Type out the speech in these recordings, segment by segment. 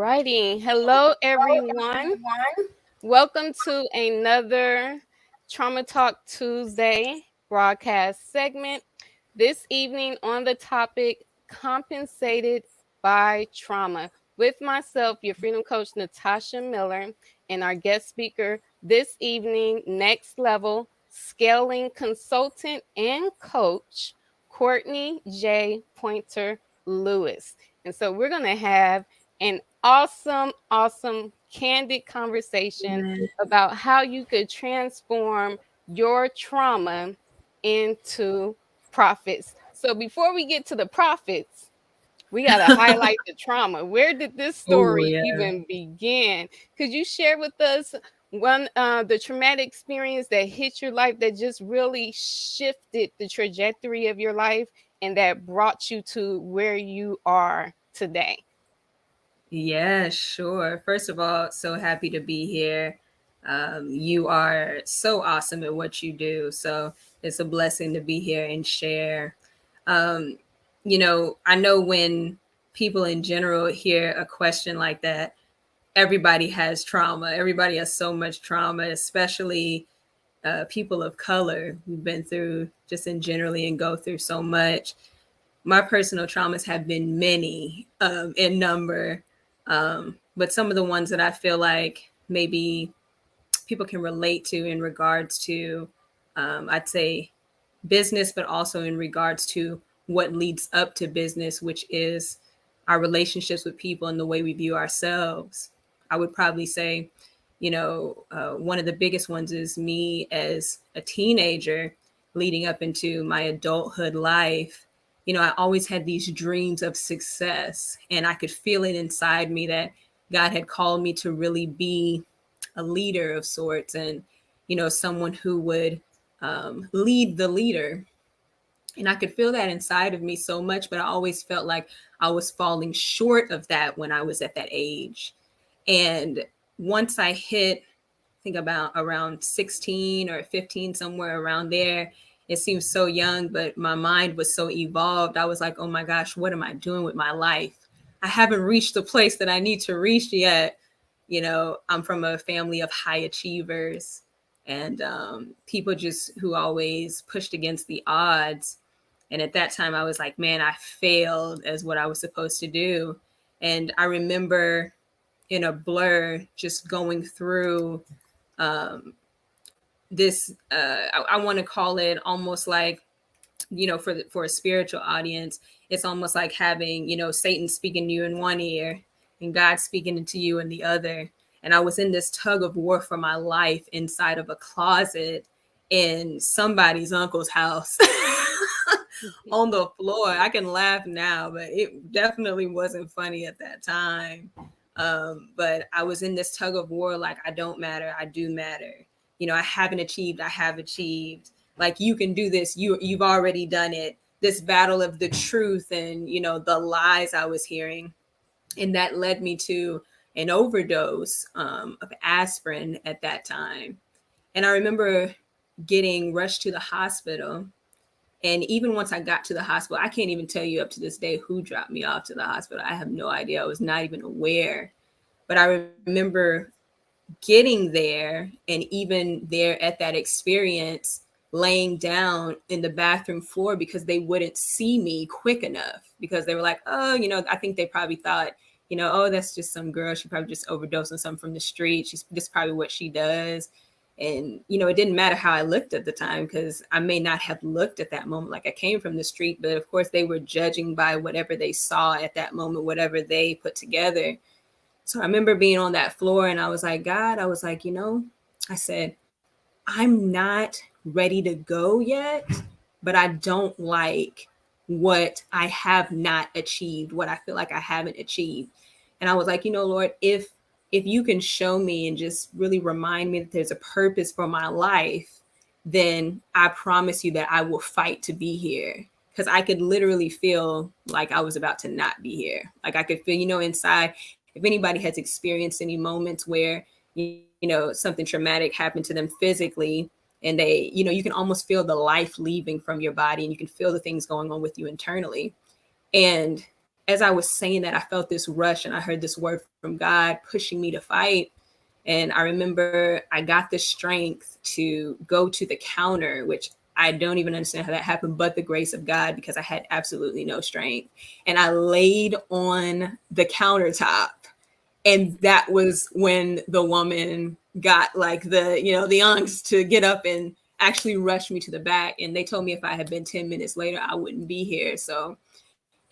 righty. Hello, everyone. Welcome to another Trauma Talk Tuesday broadcast segment. This evening on the topic Compensated by Trauma with myself, your Freedom Coach Nataushia Miller, and our guest speaker this evening, next level scaling consultant and coach, Courtney J. Pointer Lewis. And so we're going to have an awesome, candid conversation about how you could transform your trauma into profits. So before we get to the profits, we got to highlight the trauma. Where did this Oh, story yeah. even begin? Could you share with us the traumatic experience that hit your life that just really shifted the trajectory of your life and that brought you to where you are today? Yeah, sure. First of all, so happy to be here. You are so awesome at what you do. So it's a blessing to be here and share. Um, I know when people in general hear a question like that, everybody has trauma. Everybody has so much trauma, especially people of color who've been through just in generally and go through so much. My personal traumas have been many in number, but some of the ones that I feel like maybe people can relate to in regards to, I'd say, business, but also in regards to what leads up to business, which is our relationships with people and the way we view ourselves. I would probably say, one of the biggest ones is me as a teenager leading up into my adulthood life. I always had these dreams of success, and I could feel it inside me that God had called me to really be a leader of sorts, and someone who would lead the leader. And I could feel that inside of me so much, but I always felt like I was falling short of that when I was at that age. And once I hit, I think about around 16 or 15, somewhere around there, it seems so young, but my mind was so evolved. I was like, oh my gosh, what am I doing with my life? I haven't reached the place that I need to reach yet. I'm from a family of high achievers and people just who always pushed against the odds. And at that time, I was like, man, I failed as what I was supposed to do. And I remember in a blur just going through this, I want to call it almost like, for a spiritual audience, it's almost like having, Satan speaking to you in one ear and God speaking to you in the other. And I was in this tug of war for my life inside of a closet in somebody's uncle's house on the floor. I can laugh now, but it definitely wasn't funny at that time. But I was in this tug of war, like, I don't matter, I do matter. I haven't achieved, I have achieved. Like, you can do this, you've already done it. This battle of the truth and, the lies I was hearing. And that led me to an overdose of aspirin at that time. And I remember getting rushed to the hospital. And even once I got to the hospital, I can't even tell you up to this day who dropped me off to the hospital. I have no idea. I was not even aware. But I remember getting there, and even there at that experience, laying down in the bathroom floor because they wouldn't see me quick enough, because they were like, oh, I think they probably thought, oh, that's just some girl. She probably just overdosed on something from the street. This is probably what she does. And, it didn't matter how I looked at the time, because I may not have looked at that moment like I came from the street. But of course, they were judging by whatever they saw at that moment, whatever they put together. So I remember being on that floor and I was like, God, I was like, I said, I'm not ready to go yet, but I don't like what I have not achieved, what I feel like I haven't achieved. And I was like, Lord, if you can show me and just really remind me that there's a purpose for my life, then I promise you that I will fight to be here. Because I could literally feel like I was about to not be here. Like, I could feel, inside, if anybody has experienced any moments where, something traumatic happened to them physically, and they, you can almost feel the life leaving from your body, and you can feel the things going on with you internally. And as I was saying that, I felt this rush and I heard this word from God pushing me to fight. And I remember I got the strength to go to the counter, which I don't even understand how that happened, but the grace of God, because I had absolutely no strength. And I laid on the countertop. And that was when the woman got like the angst to get up and actually rush me to the back. And they told me if I had been 10 minutes later, I wouldn't be here. So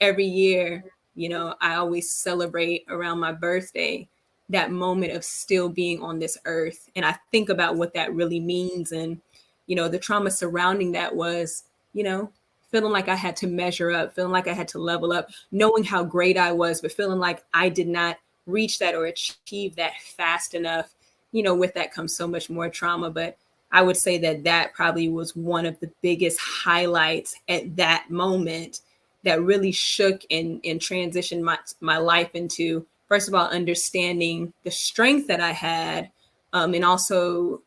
every year, I always celebrate around my birthday that moment of still being on this earth. And I think about what that really means. And, the trauma surrounding that was, feeling like I had to measure up, feeling like I had to level up, knowing how great I was, but feeling like I did not reach that or achieve that fast enough. With that comes so much more trauma. But I would say that probably was one of the biggest highlights at that moment that really shook and transitioned my life into, first of all, understanding the strength that I had, and also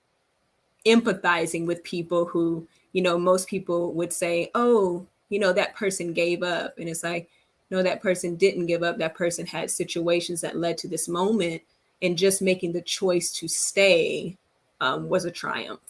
empathizing with people who, most people would say, oh, that person gave up. And it's like, no, that person didn't give up. That person had situations that led to this moment. And just making the choice to stay was a triumph.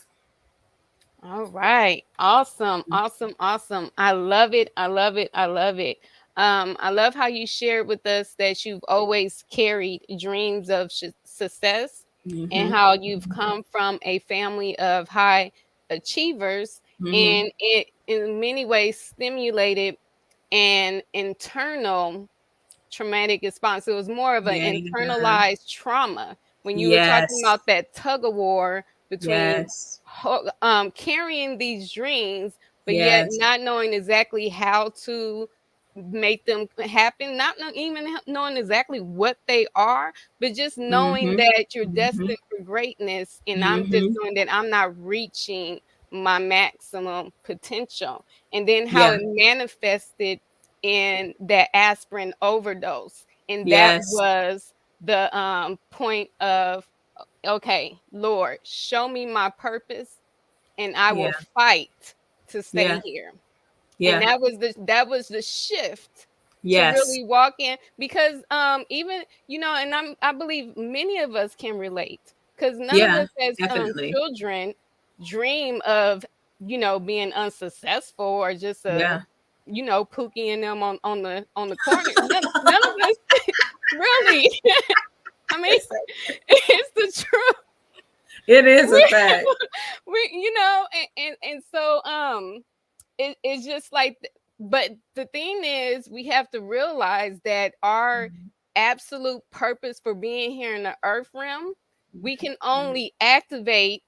All right. Awesome. Awesome. Awesome. I love it. I love it. I love it. I love how you shared with us that you've always carried dreams of success and Mm-hmm. how you've come from a family of high achievers, Mm-hmm. and it in many ways stimulated an internal traumatic response. It was more of an Yeah. internalized trauma when you were talking Yes. about that tug of war between Yes. carrying these dreams, but yet Yes. not knowing exactly how to make them happen, even knowing exactly what they are, but just knowing Mm-hmm. that you're Mm-hmm. destined for greatness. And I'm just Mm-hmm. knowing that I'm not reaching my maximum potential. And then how Yeah. it manifested in that aspirin overdose. And that Yes. was the point of, okay, Lord, show me my purpose and I will Yeah. fight to stay Yeah. here. And Yeah. that was the shift to Yes. really walk in, because even and I believe many of us can relate, because none of Yeah. us as Definitely. children dream of being unsuccessful or just Yeah. Pookie and them on the corner. None of us really. I mean, it's the truth. It is a We, fact. and so it's just like, but the thing is, we have to realize that our absolute purpose for being here in the earth realm, we can only activate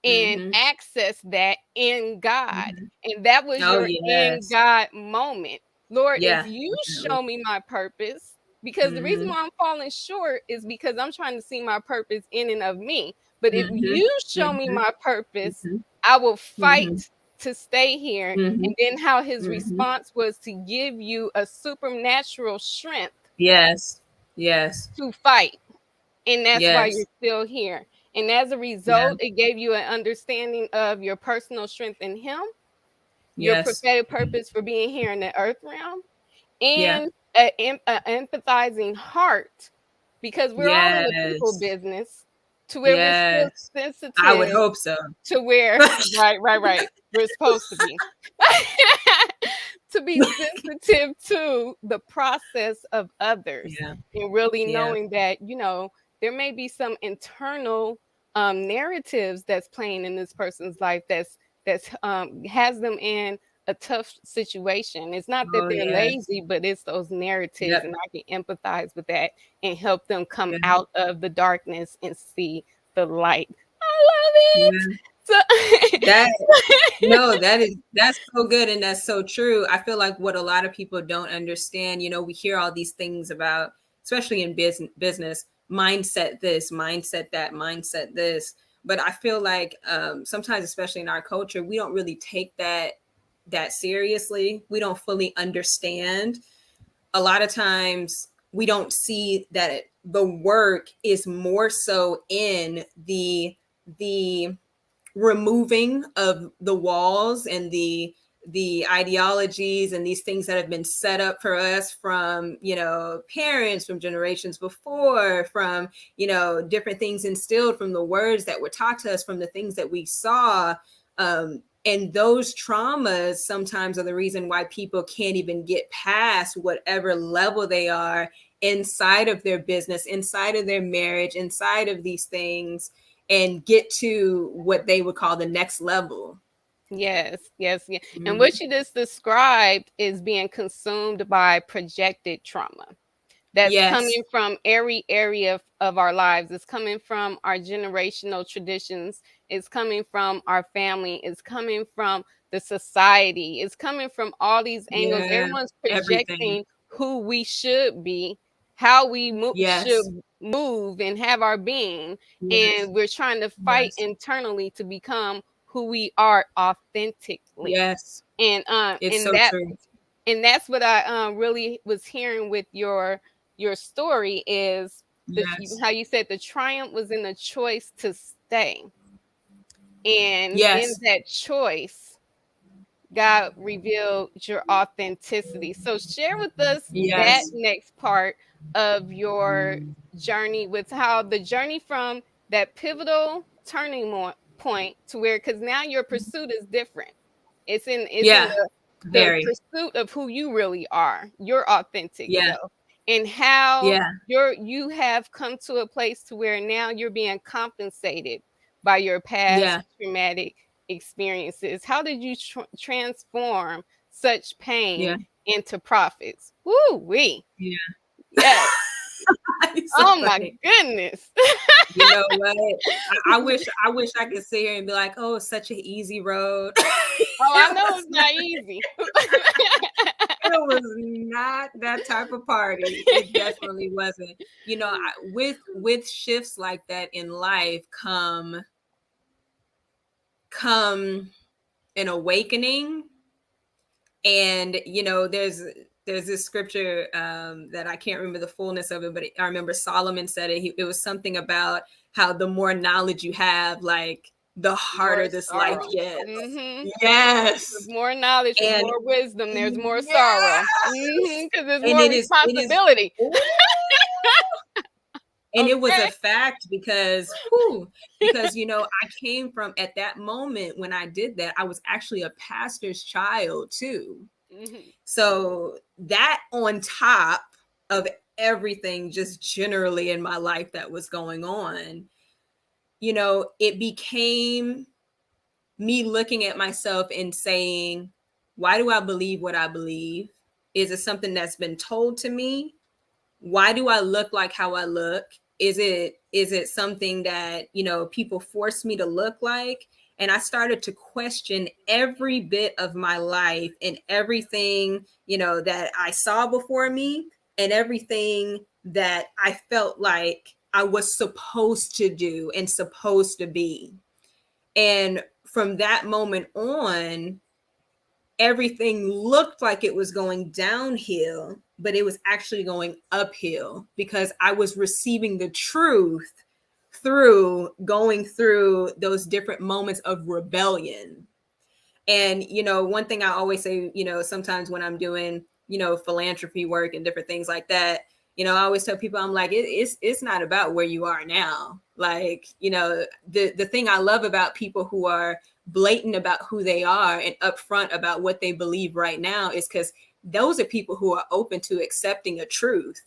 and Mm-hmm. access that in God. Mm-hmm. And that was Oh your in yes. God moment. Lord, if Yeah. you Definitely. show me my purpose, because the reason Mm-hmm. why I'm falling short is because I'm trying to see my purpose in and of me. But if Mm-hmm. you show me Mm-hmm. my purpose, Mm-hmm. I will fight Mm-hmm. to stay here. Mm-hmm. And then how his Mm-hmm. response was to give you a supernatural strength Yes. Yes. to fight, and that's why you're Yes. still here. And as a Yeah. result, it gave you an understanding of your personal strength in Him, your Yes. prophetic purpose for being here in the earth realm, Yeah. and a empathizing heart, because we're all in the people Yes. business, to where we're still Yes. I would sensitive hope so. to where, right, right, right, we're supposed to be. To be sensitive to the process of others, Yeah. and really Yeah. knowing that there may be some internal narratives that's playing in this person's life that's has them in a tough situation. It's not that Oh they're yes. lazy, but it's those narratives, Yep. and I can empathize with that and help them come Yeah. out of the darkness and see the light. I love Yeah. it. That No, So that's so good and that's so true. I feel like what a lot of people don't understand, we hear all these things about, especially in business, mindset this, mindset that, mindset this. But I feel like sometimes, especially in our culture, we don't really take that seriously. We don't fully understand. A lot of times we don't see that the work is more so in the removing of the walls and the ideologies and these things that have been set up for us from, parents, from generations before, from, different things instilled, from the words that were taught to us, from the things that we saw. And those traumas sometimes are the reason why people can't even get past whatever level they are inside of their business, inside of their marriage, inside of these things, and get to what they would call the next level. Yes, yes, yeah. And Mm-hmm. what you just described is being consumed by projected trauma. That's Yes. coming from every area of our lives. It's coming from our generational traditions. It's coming from our family. It's coming from the society. It's coming from all these angles. Yeah. Everyone's Everything. projecting who we should be, how we should Yes. move and have our being. Yes. And we're trying to fight Yes. internally to become who we are authentically. Yes. And It's so true. that's what I really was hearing with your story is Yes. how you said the triumph was in the choice to stay. And in Yes. that choice, God revealed your authenticity. So share with us that Yes. next part of your journey with how the journey from that pivotal point to where, because now your pursuit is different. It's in Yeah. the Very. pursuit of who you really are, your authentic Yeah. self, and how Yeah. you have come to a place to where now you're being compensated by your past Yeah. traumatic experiences. How did you transform such Yeah. pain into profits? Woo wee. Yeah. Yes. It's so Oh my funny. goodness. You know what? I wish I could sit here and be like, oh, it's such an easy road. Oh, I It know was it's not, not easy. it was not that type of party. It definitely wasn't. With shifts like that in life come an awakening. And there's this scripture that I can't remember the fullness of it, but I remember Solomon said it. It was something about how the more knowledge you have, like the More harder this life sorrow. gets. Mm-hmm. With Yes. more knowledge, with And more wisdom, there's more sorrow. yes. Because there's And more it is responsibility. ooh, and it was a Okay. fact because I came from, at that moment when I did that, I was actually a pastor's child too. Mm-hmm. So that on top of everything just generally in my life that was going on, it became me looking at myself and saying, why do I believe what I believe? Is it something that's been told to me? Why do I look like how I look? Is it something that, people force me to look like? And I started to question every bit of my life and everything, that I saw before me and everything that I felt like I was supposed to do and supposed to be. And from that moment on, everything looked like it was going downhill, but it was actually going uphill because I was receiving the truth through going through those different moments of rebellion. And, one thing I always say, sometimes when I'm doing, philanthropy work and different things like that, I always tell people, I'm like, it's not about where you are now. Like, the thing I love about people who are blatant about who they are and upfront about what they believe right now is because those are people who are open to accepting a truth.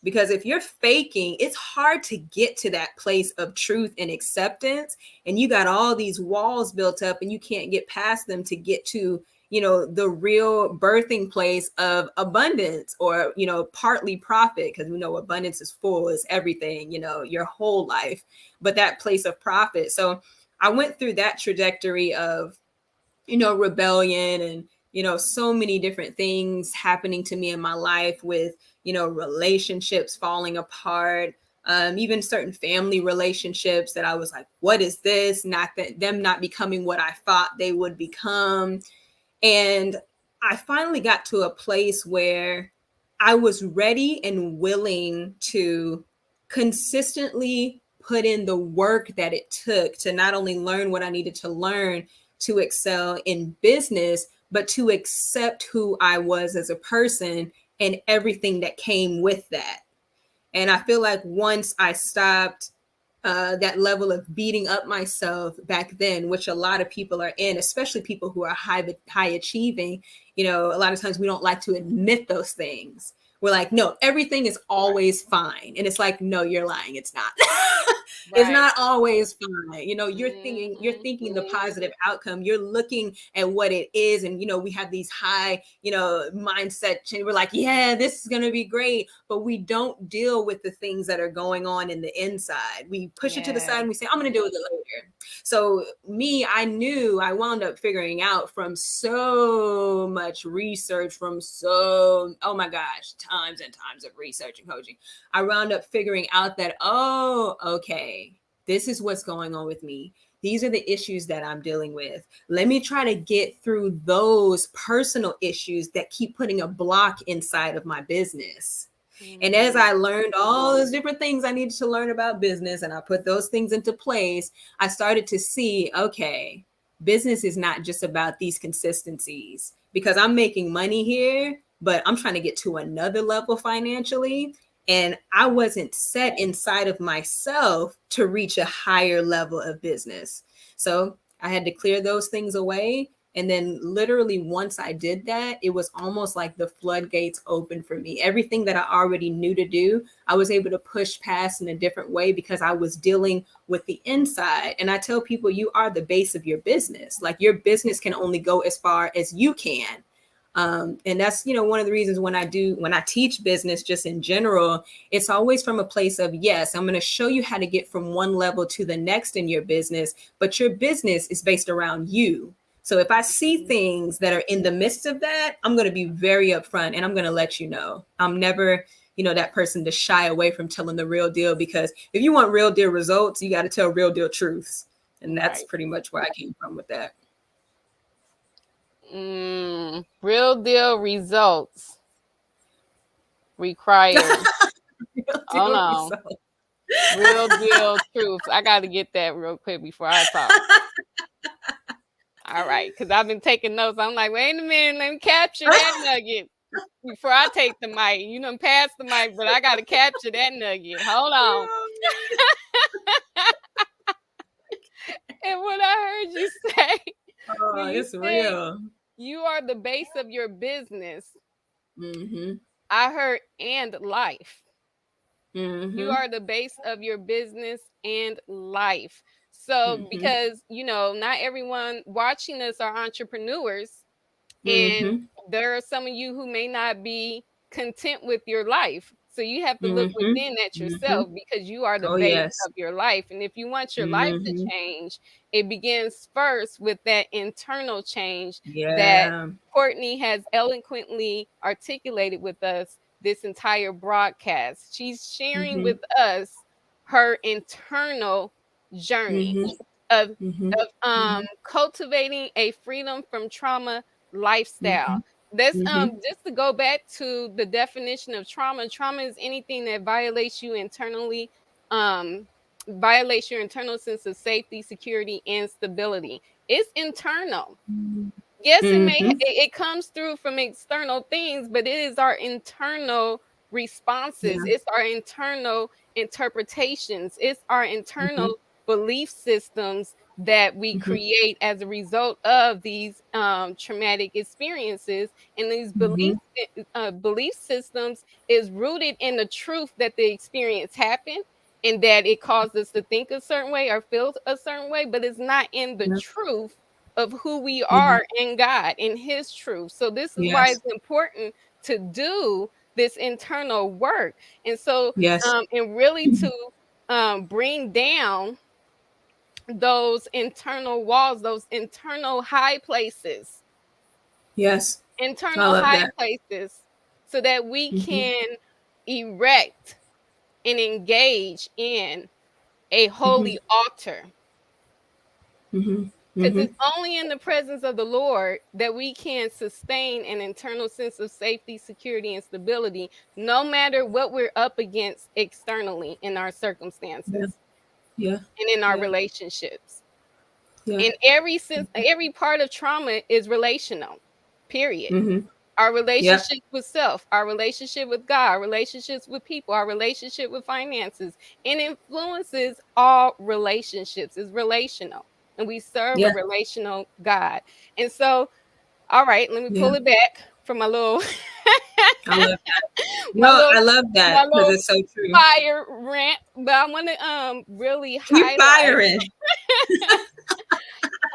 Because if you're faking, it's hard to get to that place of truth and acceptance. And you got all these walls built up and you can't get past them to get to, the real birthing place of abundance or, partly profit. Because we know abundance is full, is everything, your whole life, but that place of profit. So I went through that trajectory of, rebellion and, so many different things happening to me in my life with, relationships falling apart, even certain family relationships that I was like, what is this? Not that them not becoming what I thought they would become. And I finally got to a place where I was ready and willing to consistently put in the work that it took to not only learn what I needed to learn to excel in business, but to accept who I was as a person and everything that came with that. And I feel like once I stopped that level of beating up myself back then, which a lot of people are in, especially people who are high achieving, you know, a lot of times we don't like to admit those things. We're like, no, everything is always fine. And it's like, no, you're lying. It's not. It's Right. not always fine. You know, you're thinking the positive outcome. You're looking at what it is. And, you know, we have these high, you know, mindset change. We're like, yeah, this is going to be great. But we don't deal with the things that are going on in the inside. We push it to the side and we say, I'm going to deal with it later. So me, I wound up figuring out from so much research, oh my gosh, times and times of research and coaching. I wound up figuring out that, oh, okay, this is what's going on with me. These are the issues that I'm dealing with. Let me try to get through those personal issues that keep putting a block inside of my business. And as I learned all those different things I needed to learn about business and I put those things into place, I started to see, okay, business is not just about these consistencies because I'm making money here, but I'm trying to get to another level financially. And I wasn't set inside of myself to reach a higher level of business. So I had to clear those things away. And then literally once I did that, it was almost like the floodgates opened for me. Everything that I already knew to do, I was able to push past in a different way because I was dealing with the inside. And I tell people, you are the base of your business. Like your business can only go as far as you can. And that's, you know, one of the reasons when I teach business just in general, it's always from a place of, yes, I'm going to show you how to get from one level to the next in your business, but your business is based around you. So if I see things that are in the midst of that, I'm going to be very upfront and I'm going to let you know. I'm never, you know, that person to shy away from telling the real deal, because if you want real deal results, you got to tell real deal truths. And that's pretty much where I came from with that. Real deal results require. Oh no. Real deal truth. I got to get that real quick before I talk. All right, because I've been taking notes. I'm like, wait a minute, let me capture that nugget before I take the mic. You done pass the mic, but I got to capture that nugget. Hold on. And what I heard you say, it's real. You are the base of your business. Mm-hmm. I heard and life. Mm-hmm. You are the base of your business and life. So, because, you know, not everyone watching us are entrepreneurs, and there are some of you who may not be content with your life. So you have to look within at yourself, because you are the base of your life. And if you want your life to change, it begins first with that internal change that Courtney has eloquently articulated with us this entire broadcast. She's sharing with us her internal journey of cultivating a freedom from trauma lifestyle. Let's just to go back to the definition of trauma. Trauma is anything that violates you internally, violates your internal sense of safety, security, and stability. It's internal. Yes, it comes through from external things, but it is our internal responses. It's our internal interpretations. It's our internal belief systems that we create as a result of these traumatic experiences. And these belief systems is rooted in the truth that the experience happened and that it caused us to think a certain way or feel a certain way, but it's not in the truth of who we are in God, in His truth. So this is why it's important to do this internal work. And so, and really to bring down those internal walls, those internal high places. Internal high places, so that we can erect and engage in a holy altar. Because it's only in the presence of the Lord that we can sustain an internal sense of safety, security, and stability, no matter what we're up against externally in our circumstances and in our relationships. And every part of trauma is relational. period. Mm-hmm. Our Yep. relationship with self, our relationship with God, our relationships with people, our relationship with finances, and influences all relationships. Is relational, and we serve a Yeah. relational God. And so, all right, let me Yeah. pull it back from my little I love that. my No, little I love my that because little it's so true. fire rant, but I want to really Keep highlight. firing.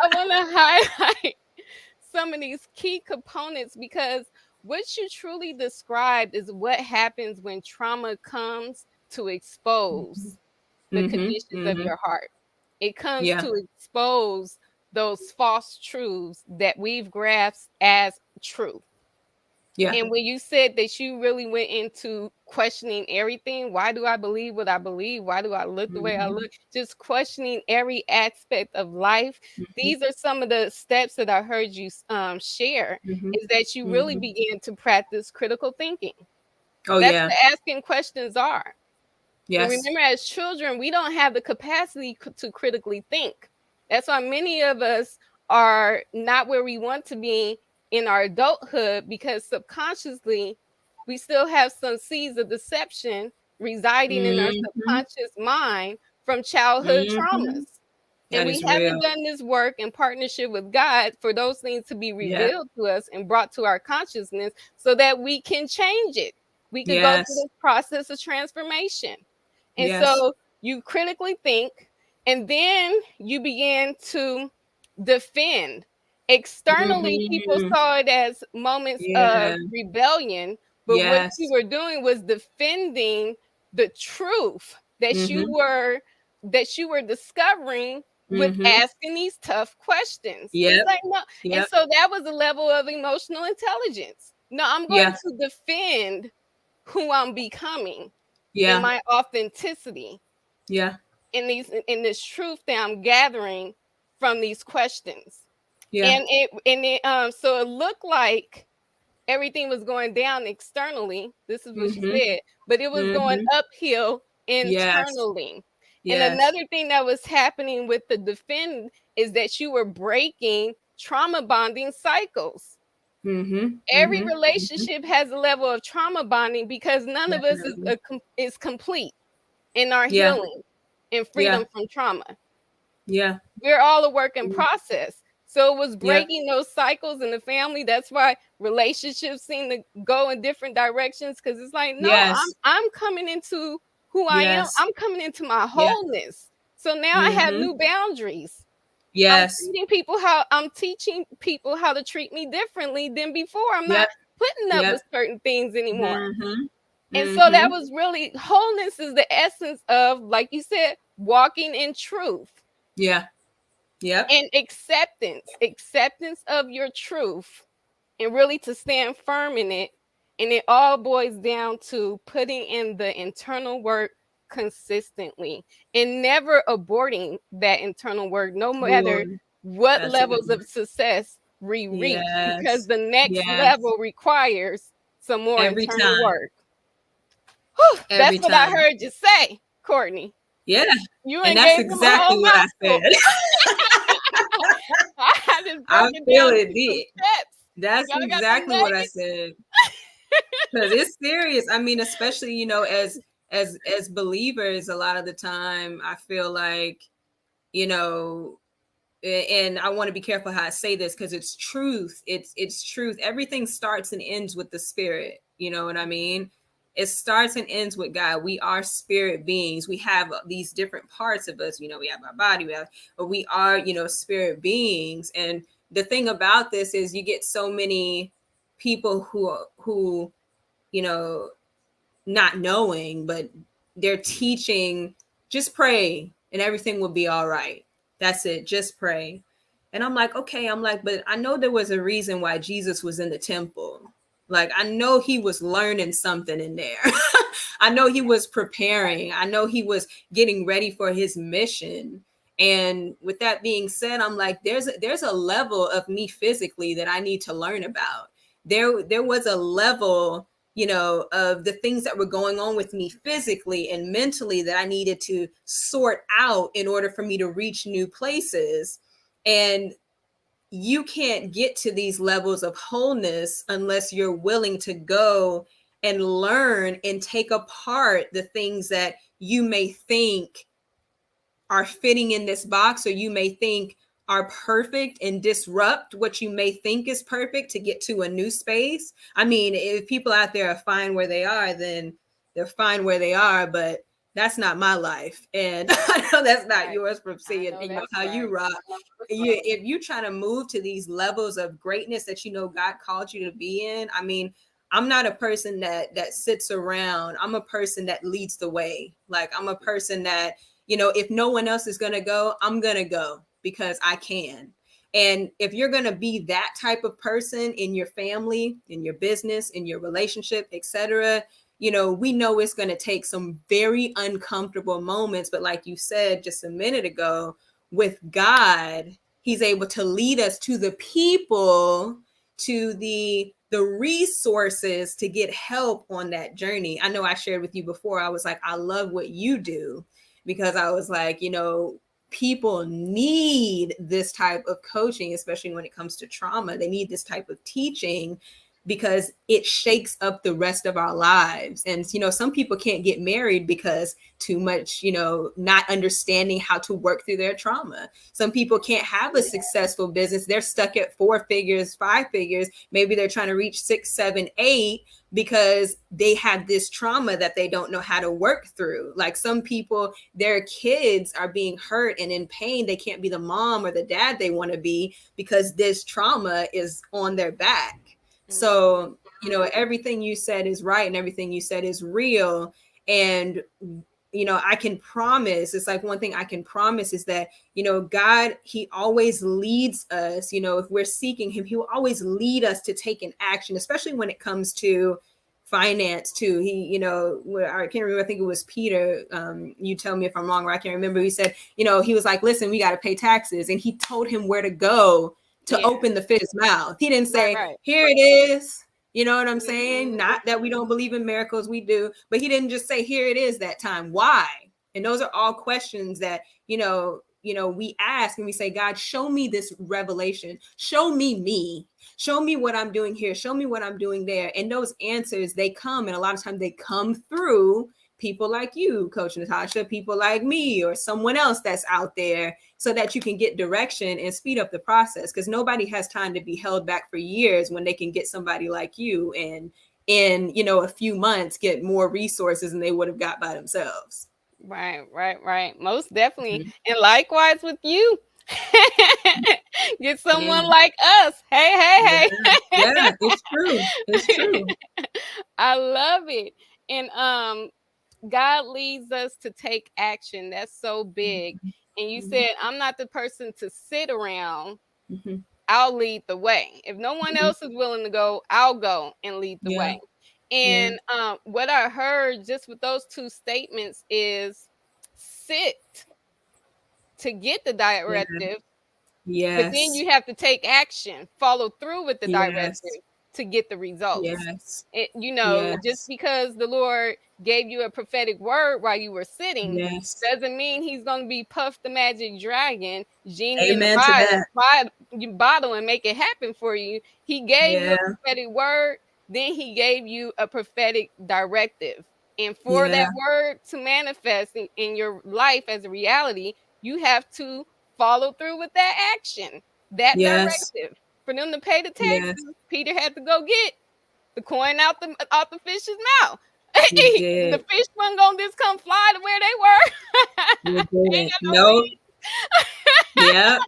I want to highlight some of these key components because what you truly described is what happens when trauma comes to expose the Mm-hmm. conditions of Mm-hmm. your heart. It comes Yeah. to expose those false truths that we've grasped as truth. Yeah. And when you said that you really went into questioning everything, why do I believe what I believe? Why do I look the way I Mm-hmm. look? Just questioning every aspect of life. Mm-hmm. These are some of the steps that I heard you share, Mm-hmm. is that you really Mm-hmm. begin to practice critical thinking. Oh That's yeah. what asking questions are. And Yes. remember, as children, we don't have the capacity to critically think. That's why many of us are not where we want to be in our adulthood, because subconsciously we still have some seeds of deception residing in our Mm-hmm. subconscious mind from childhood Mm-hmm. traumas. And That we is haven't real. done this work in partnership with God for those things to be Yeah. revealed to us and brought to our consciousness so that we can change it. We could go through Yes. this process of transformation. And Yes. so you critically think, and then you begin to defend. Externally, people Mm-hmm. saw it as moments of Yeah. rebellion, but what you Yes. were doing was defending the truth Mm-hmm. that you were discovering with Mm-hmm. asking these tough questions. It's Yep. like, no, and Yep. so that was a level of emotional intelligence. No, I'm going Yeah. to defend who I'm becoming in Yeah. my authenticity, Yeah. in this truth that I'm gathering from these questions. Yeah. And so it looked like everything was going down externally. This is what she Mm-hmm. said, but it was going Mm-hmm. uphill Yes. internally. And Yes. another thing that was happening with the defend is that you were breaking trauma bonding cycles. Mm-hmm. Every Mm-hmm. Mm-hmm. relationship has a level of trauma bonding because none of us Definitely. is complete in our Yeah. healing and Yeah. freedom from trauma. Yeah. We're all a work in process. So it was Yep. breaking those cycles in the family. That's why relationships seem to go in different directions, because it's like, no, Yes. I'm coming into who I am. Yes. I'm coming into my Yeah. wholeness. So now I have Mm-hmm. new boundaries. Yes. I'm teaching people how to treat me differently than before. I'm not Yep. putting up Yep. with certain things anymore. Mm-hmm. And so that Mm-hmm. was really, wholeness is the essence of, like you said, walking in truth Yeah. Yep. and acceptance of your truth, and really to stand firm in it. And it all boils down to putting in the internal work consistently and never aborting that internal work, no matter Ooh, what that's a good levels one. of success we reach, because Yes. the next Yes. level requires some more Every internal time. work. Whew, that's Every what I time. heard you say, Courtney. Yeah. You And ain't that's gave them a exactly whole what I mouthful. said. I just I broke it feel down it into some did. steps. That's Y'all got them exactly what I nuggets? said. Because it's serious. I mean, especially, as believers, a lot of the time I feel like, you know, and I want to be careful how I say this because it's truth. It's truth. Everything starts and ends with the spirit. You know what I mean? It starts and ends with God. We are spirit beings. We have these different parts of us. We have our body, but we are, spirit beings. And the thing about this is you get so many people who, you know, not knowing, but they're teaching, just pray and everything will be all right. That's it. Just pray. And I'm like, okay, but I know there was a reason why Jesus was in the temple. Like, I know he was learning something in there. I know he was preparing. I know he was getting ready for his mission. And with that being said, I'm like, there's a level of me physically that I need to learn about. There was a level, of the things that were going on with me physically and mentally that I needed to sort out in order for me to reach new places. And you can't get to these levels of wholeness unless you're willing to go and learn and take apart the things that you may think are fitting in this box, or you may think are perfect, and disrupt what you may think is perfect to get to a new space. I mean, if people out there are fine where they are, then they're fine where they are, but that's not my life. And I know that's not yours from seeing, how you rock. If you're trying to move to these levels of greatness that God called you to be in, I mean, I'm not a person that sits around. I'm a person that leads the way. Like, I'm a person that, if no one else is going to go, I'm going to go because I can. And if you're going to be that type of person in your family, in your business, in your relationship, etc., we know it's going to take some very uncomfortable moments. But like you said just a minute ago, with God, he's able to lead us to the people, to the resources to get help on that journey. I know I shared with you before, I was like, I love what you do, because I was like, people need this type of coaching, especially when it comes to trauma. They need this type of teaching because it shakes up the rest of our lives. And, some people can't get married because too much, not understanding how to work through their trauma. Some people can't have a successful business. They're stuck at 4 figures, 5 figures. Maybe they're trying to reach 6, 7, 8 because they have this trauma that they don't know how to work through. Like, some people, their kids are being hurt and in pain. They can't be the mom or the dad they want to be because this trauma is on their back. So, everything you said is right and everything you said is real. And, I can promise, it's like one thing I can promise is that, God, he always leads us, if we're seeking him, he will always lead us to take an action, especially when it comes to finance too. He, I can't remember, I think it was Peter, you tell me if I'm wrong, or I can't remember. He said, he was like, listen, we got to pay taxes. And he told him where to go to open the fish's mouth. He didn't say, here it is. You know what I'm saying? Not that we don't believe in miracles, we do, but he didn't just say, here it is that time. Why? And those are all questions that, we ask, and we say, God, show me this revelation. Show me. Show me what I'm doing here. Show me what I'm doing there. And those answers, they come, and a lot of times they come through people like you, Coach Nataushia, people like me, or someone else that's out there, so that you can get direction and speed up the process. Because nobody has time to be held back for years when they can get somebody like you and in, a few months get more resources than they would have got by themselves. Right. Most definitely. And likewise with you. Get someone like us. Hey. Yeah, it's true. I love it. And God leads us to take action. That's so big. And you said, I'm not the person to sit around. I'll lead the way. If no one else is willing to go, I'll go and lead the way. And what I heard just with those two statements is sit to get the directive. Yes. But then you have to take action, follow through with the directive to get the results. Just because the Lord gave you a prophetic word while you were sitting doesn't mean he's going to be Puff the Magic Dragon, genie in the bottle and make it happen for you. He gave you a prophetic word, then he gave you a prophetic directive. And for that word to manifest in your life as a reality, you have to follow through with that action, that directive. For them to pay the taxes, Peter had to go get the coin out the fish's mouth. The fish wasn't gonna just come fly to where they were. No. Yep,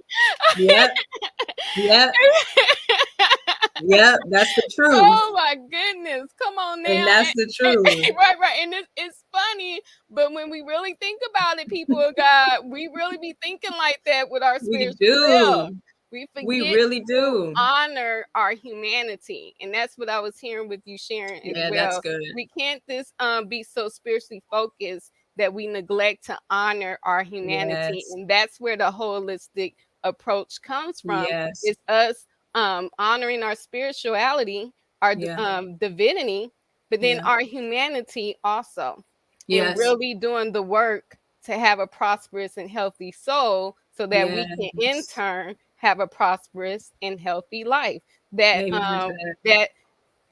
that's the truth. Oh my goodness, come on now. And that's the truth. Right. And it's funny, but when we really think about it, people of God, we really be thinking like that with our spiritual self. We forget really do to honor our humanity. And that's what I was hearing with you sharing as well. That's good. We can't just be so spiritually focused that we neglect to honor our humanity. And that's where the holistic approach comes from. It's us honoring our spirituality, our divinity, but then our humanity also. And really doing the work to have a prosperous and healthy soul so that we can in turn have a prosperous and healthy life that Amen to that. that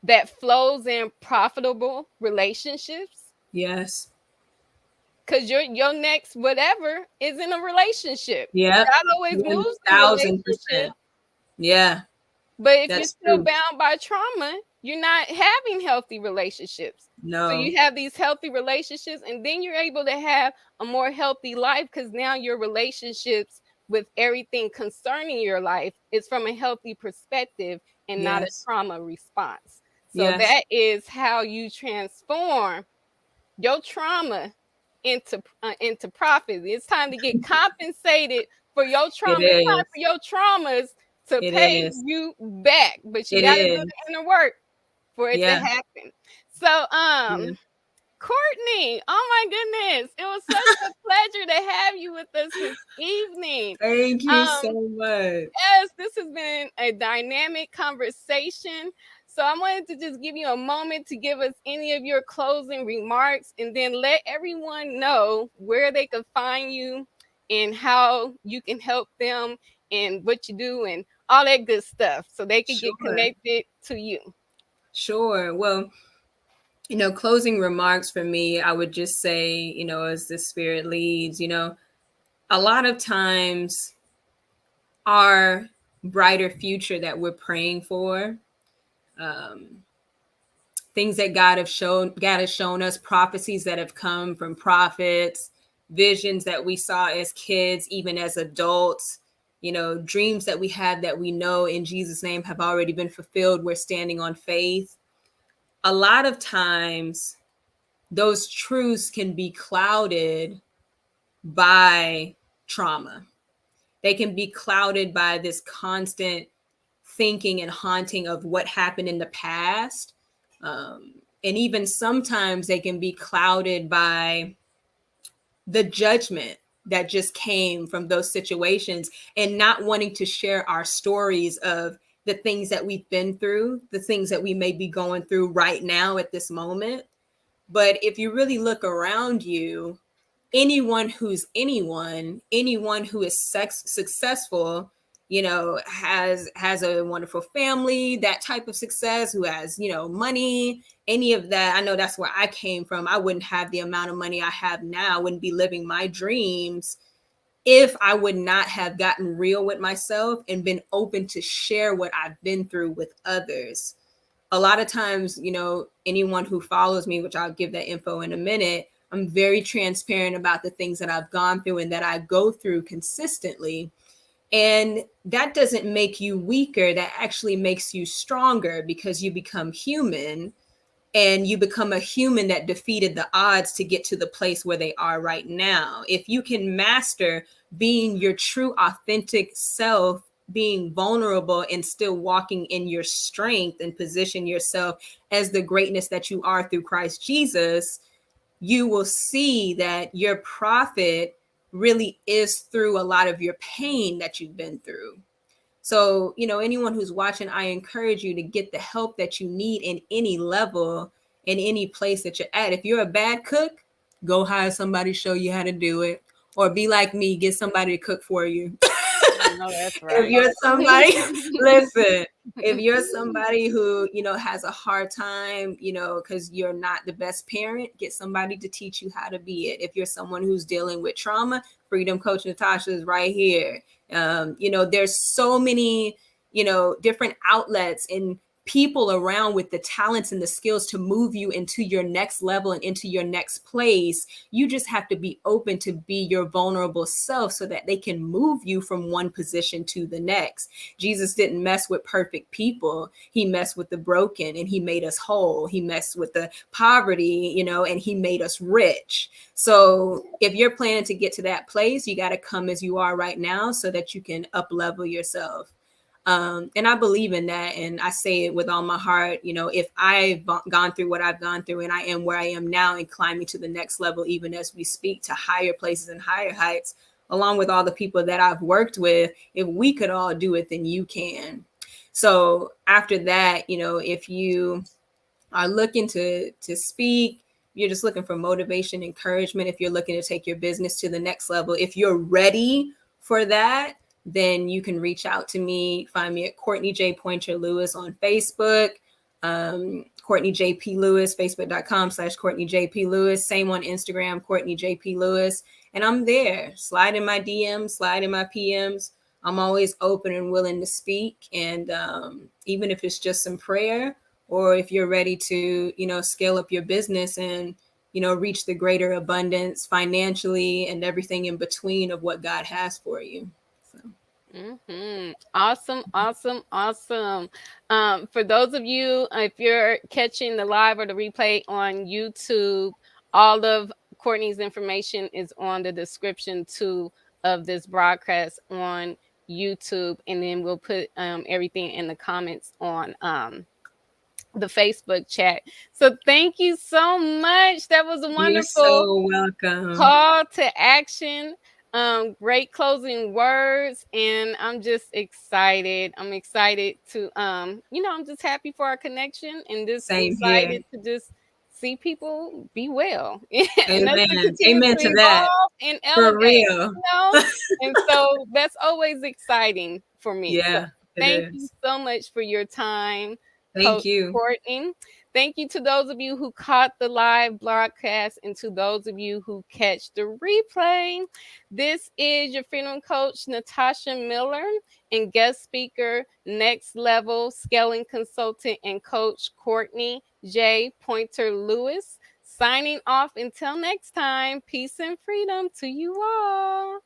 that flows in profitable relationships. Yes. Because your next whatever is in a relationship. Yep. God always moves through relationships. 1000%. Yeah, But if you're that's still true. bound by trauma, you're not having healthy relationships. So No. you have these healthy relationships, and then you're able to have a more healthy life because now your relationships with everything concerning your life is from a healthy perspective and not a Yes. trauma response. So Yes. that is how you transform your trauma into profit. It's time to get compensated for your It trauma. It's time is. for your traumas to It pay is. you back, but you It got to do is. the inner work for it to Yeah. happen. So, Yeah. Courtney, oh my goodness, it was such a pleasure to have you with us this evening. Thank you so Um, much. yes, this has been a dynamic conversation. So I wanted to just give you a moment to give us any of your closing remarks and then let everyone know where they can find you and how you can help them and what you do and all that good stuff so they can get Sure. connected to you. Sure. Well, closing remarks for me, I would just say, as the spirit leads, a lot of times our brighter future that we're praying for, um, things that God has shown us, prophecies that have come from prophets, visions that we saw as kids, even as adults, dreams that we had that we know in Jesus' name have already been fulfilled. We're standing on faith. A lot of times those truths can be clouded by trauma. They can be clouded by this constant thinking and haunting of what happened in the past. And even sometimes they can be clouded by the judgment that just came from those situations and not wanting to share our stories of the things that we've been through, the things that we may be going through right now at this moment. But if you really look around you, anyone who is successful, has a wonderful family, that type of success, who has, money, any of that. I know that's where I came from. I wouldn't have the amount of money I have now, wouldn't be living my dreams if I would not have gotten real with myself and been open to share what I've been through with others. A lot of times, anyone who follows me, which I'll give that info in a minute, I'm very transparent about the things that I've gone through and that I go through consistently. And that doesn't make you weaker. That actually makes you stronger because you become human, and you become a human that defeated the odds to get to the place where they are right now. If you can master being your true, authentic self, being vulnerable and still walking in your strength and position yourself as the greatness that you are through Christ Jesus, you will see that your profit really is through a lot of your pain that you've been through. So, anyone who's watching, I encourage you to get the help that you need in any level, in any place that you're at. If you're a bad cook, go hire somebody to show you how to do it. Or be like me, get somebody to cook for you. No, that's If right. you're somebody, listen, if you're somebody who, has a hard time, because you're not the best parent, get somebody to teach you how to be it. If you're someone who's dealing with trauma, Freedom Coach Nataushia is right here. There's so many, different outlets and people around with the talents and the skills to move you into your next level and into your next place. You just have to be open to be your vulnerable self so that they can move you from one position to the next. Jesus didn't mess with perfect people. He messed with the broken and he made us whole. He messed with the poverty, and he made us rich. So if you're planning to get to that place, you got to come as you are right now so that you can up level yourself. And I believe in that. And I say it with all my heart. If I've gone through what I've gone through and I am where I am now and climbing to the next level, even as we speak, to higher places and higher heights, along with all the people that I've worked with, if we could all do it, then you can. So after that, if you are looking to speak, you're just looking for motivation, encouragement, if you're looking to take your business to the next level, if you're ready for that, then you can reach out to me. Find me at Courtney J. Pointer Lewis on Facebook. Courtney JP Lewis, facebook.com/Courtney JP Lewis. Same on Instagram, Courtney JP Lewis. And I'm there. Slide in my DMs, slide in my PMs. I'm always open and willing to speak. And even if it's just some prayer, or if you're ready to, scale up your business and, reach the greater abundance financially and everything in between of what God has for you. So. Awesome, awesome, awesome. For those of you, if you're catching the live or the replay on YouTube, all of Courtney's information is on the description too of this broadcast on YouTube, and then we'll put everything in the comments on the Facebook chat. So thank you so much. That was a You're wonderful so welcome. call to action. Great closing words, and I'm just excited. I'm excited to I'm just happy for our connection, and just Same excited here. to just see people be well and us to Amen. continue Amen to to that. evolve and For elevate, real. and so that's always exciting for me. So Yeah, it thank you is. so much for your time, Thank Coach you. Courtney. Thank you to those of you who caught the live broadcast, and to those of you who catch the replay. This is your Freedom Coach Nataushia Miller, and guest speaker, next level scaling consultant and coach Courtney J. Pointer Lewis. Signing off until next time. Peace and freedom to you all.